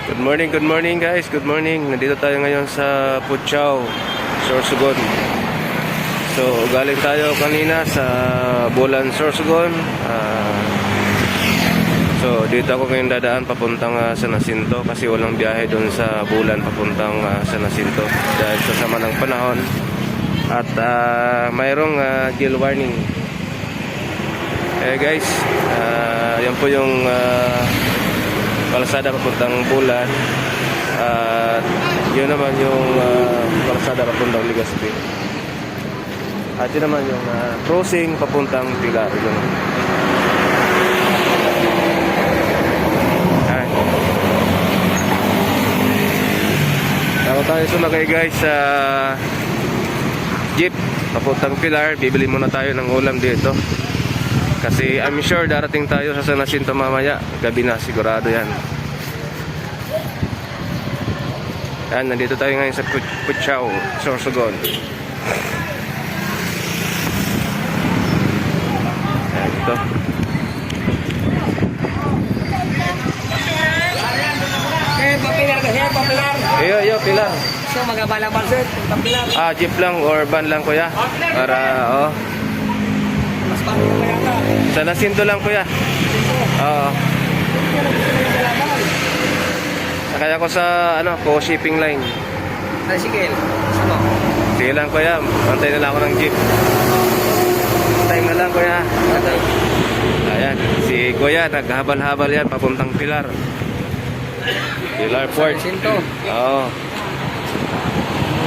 Good morning guys, good morning. Nandito tayo ngayon sa Puchao, Sorsogon. So, galing tayo kanina sa Bulan, Sorsogon. So, dito ako ngayon dadaan papuntang San Jacinto kasi walang biyahe doon sa Bulan papuntang San Jacinto dahil sa sama ng panahon. At mayroong gale warning. Guys, yan po yung kalsada papuntang Bulan at yun naman yung kalsada papuntang Legazpi at yun naman yung crossing papuntang Pilar. Ako tayo sumakay guys sa jeep papuntang Pilar. Bibili muna tayo ng ulam dito kasi I'm sure darating tayo sa San Jacinto mamaya. Gabi na, sigurado yan. Yan, nandito tayo ngayon sa Puchao, Sorsogon. Yan, ito. Iyo, Pilar. So, magabalabal sir, puntang Pilar. Jeep lang or van lang kuya? Para, Mas paano naman yata? San Jacinto lang kuya. Oo. Kaya ko sa co-shipping line. Tricycle. Ano? Sige lang kuya, antay na lang ako ng jeep. Antay na lang kuya. Ayan, si kuya naghabal-habal yan papuntang Pilar. Pilar Port. Jacinto. Oo.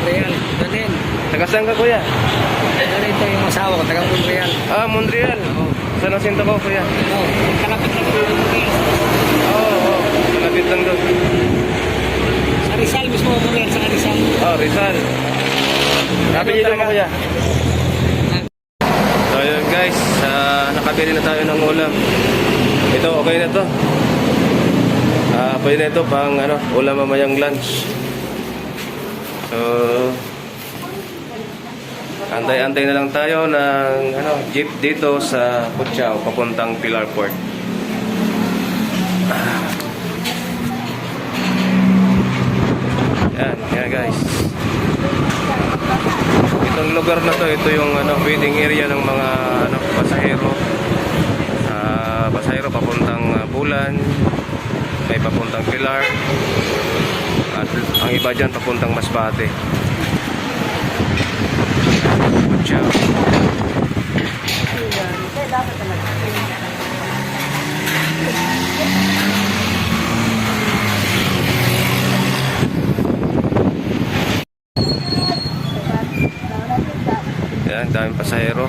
Montreal. Ganin. Taga saan ka kuya? Ganito yung asawa ko, taga Montreal. Montreal. San Jacinto ko kuya. Oo. Kalapit lang yung Montreal. Oo. Kalapit lang doon. Sa Rizal mismo, Montreal sa Rizal. Rizal. Sabi dito mo kuya. So yun guys, nakabili na tayo ng ulam. Ito, okay na to. Pwede na ito pang ulam mamayang lunch. So antay-antay na lang tayo ng jeep dito sa Puchao papuntang Pilar Port. Yan guys. Itong lugar na to, ito yung waiting area ng mga pasahero. Pasahero papuntang Bulan, may papuntang Pilar, at ang iba dyan papuntang Masbate. Puchao. Yan, daming pasahero.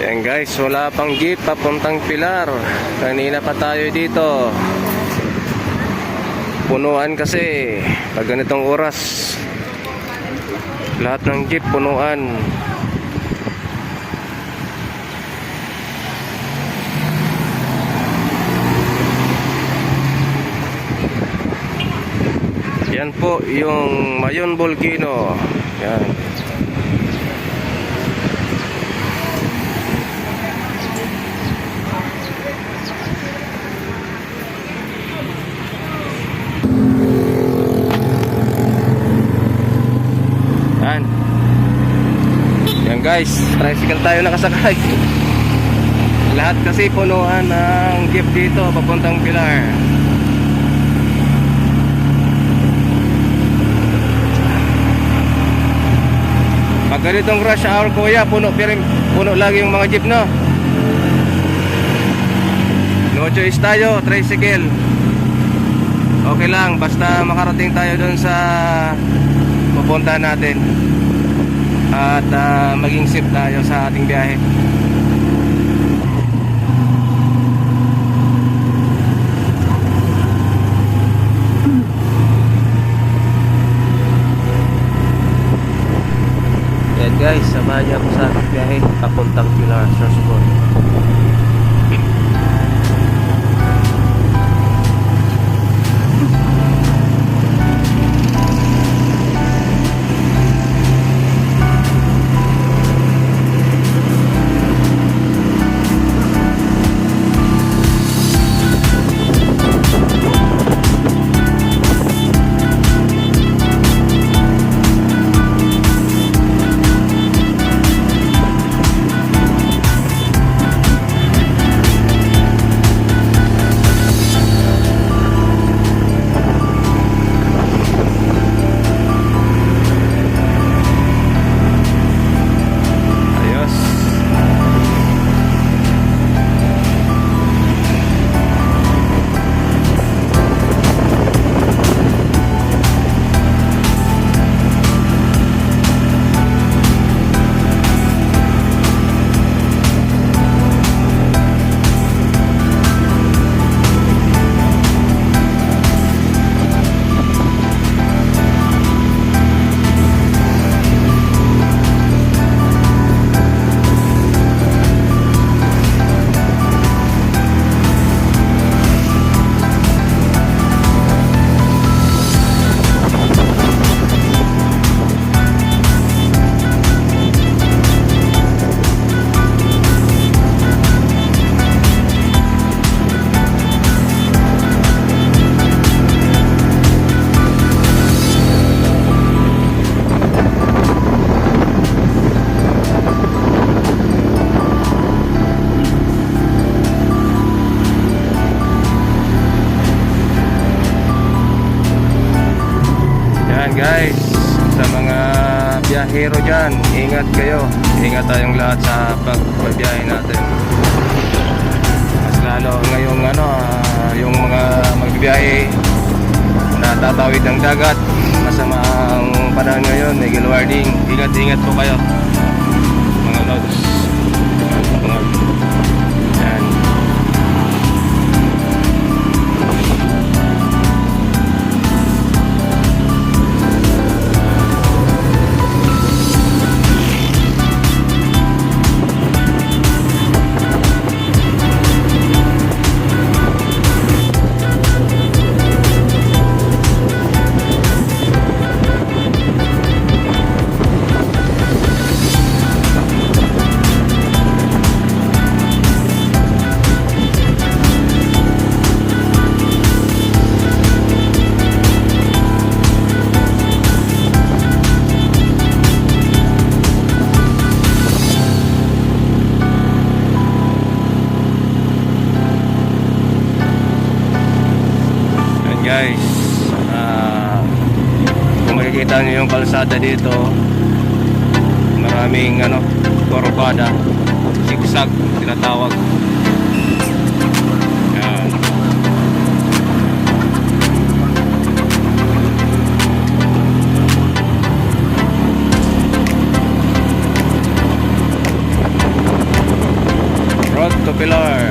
Ayan guys, wala pang jeep papuntang Pilar. Kanina pa tayo dito. Punuan kasi pag ganitong oras. Lahat ng jeep punuan. Yan po yung Mayon Volcano. Yan. Yan guys, tricycle tayo nakasakay. Lahat kasi punuan ng jeep dito papuntang Pilar. Pag ganitong rush hour kuya, puno lagi yung mga jeep, no? No choice tayo, tricycle. Okay lang, basta makarating tayo dun sa pupuntahan natin. At maging safe tayo sa ating biyahe. guys, samahan niyo ako sa aking biyahe papuntang Pilar, Sorsogon. Ayos. Yan guys, sa mga biyahero dyan, ingat kayo. Ingat tayong lahat sa pagbiyahe natin. Mas lalo ngayong yung mga magbiyahe na tatawid ng dagat. Masama ang panahon ngayon, Eagle warning. Ingat-ingat po kayo mga lods. Yan. Guys, kung makikita nyo yung kalsada dito, maraming kurbada, zigzag tinatawag. Yan. Road to Pilar.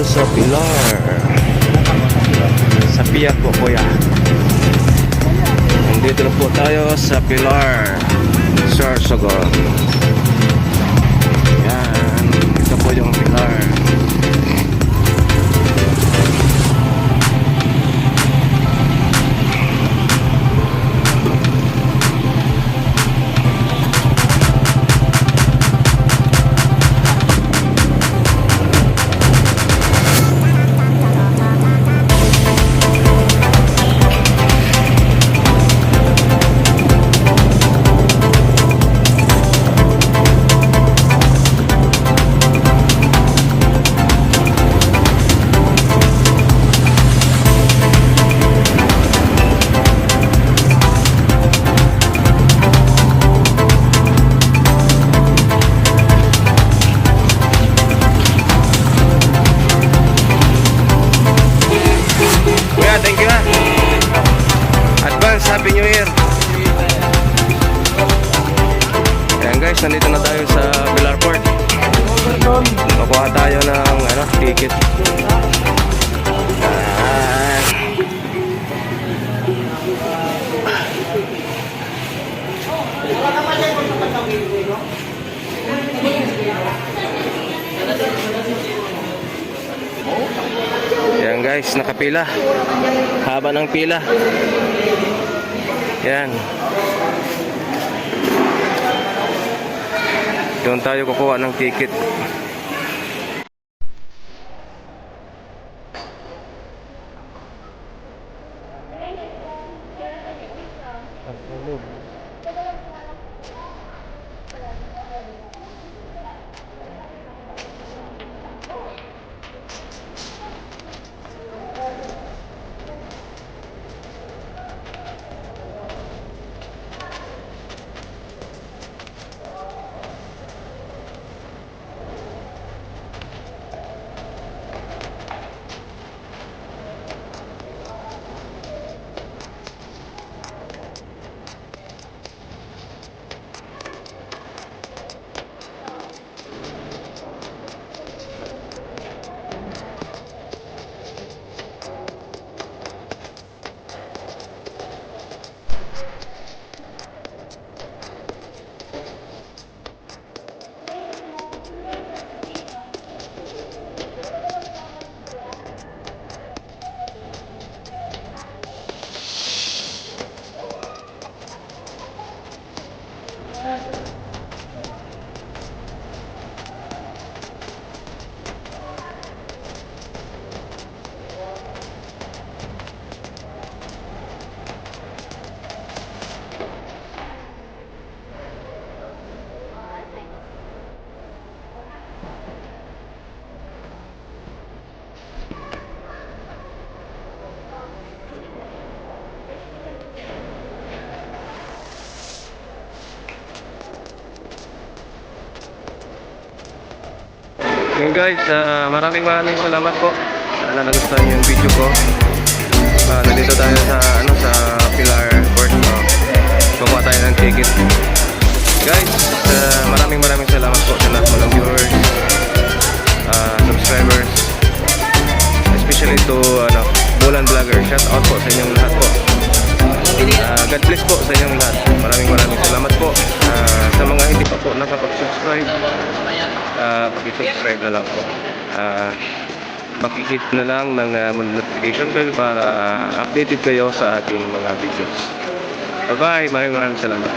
sa Pilar. Sa Piat po kuya. Nandito na po tayo sa Pilar, Sorsogon. Yan, ito po yung Pilar. Kuya, thank you ha. Advance Happy New Year. Ayan guys, nandito na tayo sa Pilar Port. Makuha tayo ng ticket. Ayan. Ayan guys, nakapila. Haba ng pila. Yan. Doon tayo kukuha ng ticket. Yan guys, maraming salamat po. Sana nagustuhan yung video ko. Nandito tayo sa Pilar Port. Kukuha tayo ng ticket. Guys, maraming salamat po sa lahat ng viewers, subscribers, especially to Bulan Vlogger. Shout out po sa inyong lahat po. God bless po sa inyong lahat. Maraming salamat po. Sa mga hindi pa po nakapag-subscribe, pag-subscribe na lang po. Pakihit na lang ng notification bell para updated kayo sa ating mga videos. Bye bye, maraming salamat.